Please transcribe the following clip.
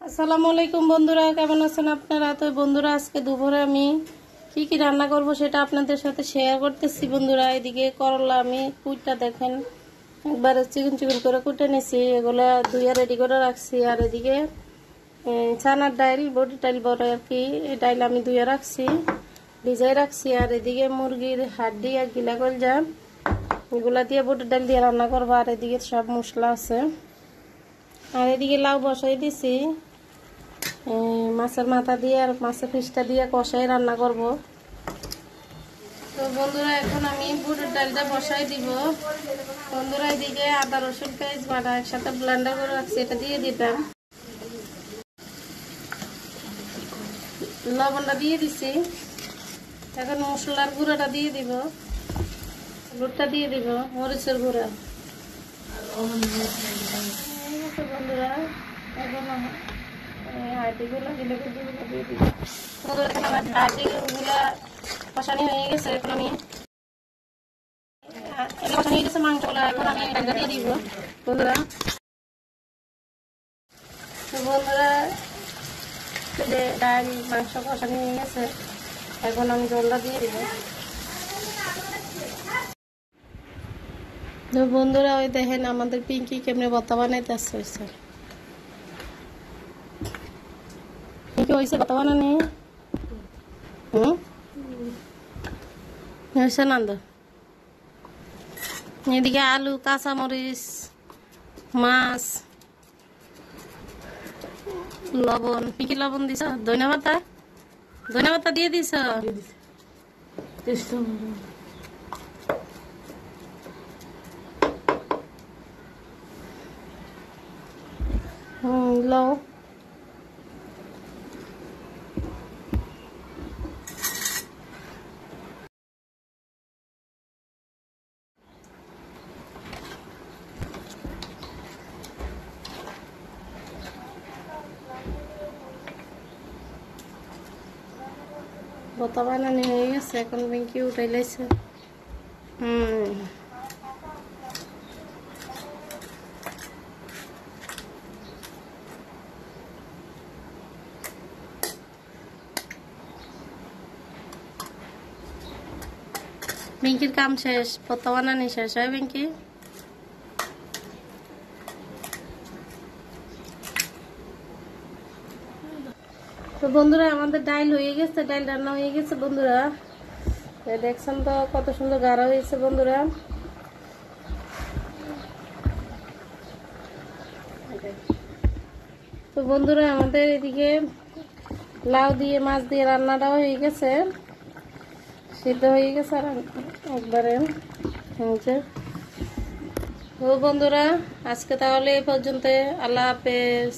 আসসালামু আলাইকুম বন্ধুরা, কেমন আছেন আপনারা? তো বন্ধুরা, আজকে দুপুরে আমি কি রান্না করব সেটা আপনাদের সাথে শেয়ার করতেছি। বন্ধুরা, এদিকে করলা আমি কুইটা দেখেন একবারে চিকন চিকন করে কুটে নিয়েছি, এগুলা ধুইয়া রেডি করে রাখছি। আর এদিকে চানার ডাইল, বড়ি ডাইল বড় আর কি, এই ডাইল আমি ধুইয়া রাখছি, ভিজাই রাখছি। আর এদিকে মুরগির হাড্ডি আর গিলা কলজা, এগুলা দিয়ে বড়ি ডাইল দিয়ে রান্না করবো। আর এদিকে সব মশলা আছে। আর এদিকে লাউ বসাই দিছি, মাছের মাথা দিয়ে আর মাছের পিসটা দিয়ে কষাই রান্না করব। তো বন্ধুরা, এখন আমি বুটের ডালটা বসাই দিব। বন্ধুরা, এদিকে আদা রসুন পেঁয়াজ বাটা একসাথে ব্লেন্ডার করে রাখছি, এটা দিয়ে দিতাম। লবণটা দিয়ে দিছি। এখন মশলার গুঁড়াটা দিয়ে দিব, হলুদটা দিয়ে দিব, মরিচের গুঁড়া। বন্ধুরা, এখন হাঁড়িগুলো দিয়ে দিব। হাঁড়িগুলা কষানি হয়ে গেছে, এখন আমি কষানি গেছে মাংসগুলো, এখন আমি দিয়ে দিব। বন্ধুরা, ডাল মাংস কষানি হয়ে গেছে, এখন আমি জলটা দিয়ে দিব। তো বন্ধুরা, ওই দেখেন আমাদের পিঙ্কি কেমনে ভর্তা বানাইতেছে। পিঙ্কি হয়েছে ভর্তা বানানি? হয়েছে নন্দ। এদিকে আলু, কাঁচামরিচ, মাছ, লবণ। পিঙ্কি লবণ দিছ? ধনিয়া পাতা দিয়ে দিছ? লও। ভর্তা বানানো হয়ে গেছে, এখন পিঙ্কি উঠাই লাইছে। পিঙ্কির কাম শেষ, ভর্তা বানানি শেষ হয় পিঙ্কি। তো বন্ধুরা, আমাদের ডাইল হয়ে গেছে, ডাইল রান্না হয়ে গেছে। বন্ধুরা, দেখছেন তো কত সুন্দর গাঢ় হয়েছে। বন্ধুরা, তো বন্ধুরা, আমাদের এদিকে লাউ দিয়ে মাছ দিয়ে রান্নাটাও হয়ে গেছে, সিদ্ধ হয়ে গেছে আর একবারে হয়েছে। তো বন্ধুরা, আজকে তাহলে এই পর্যন্ত। আল্লাহ হাফেজ।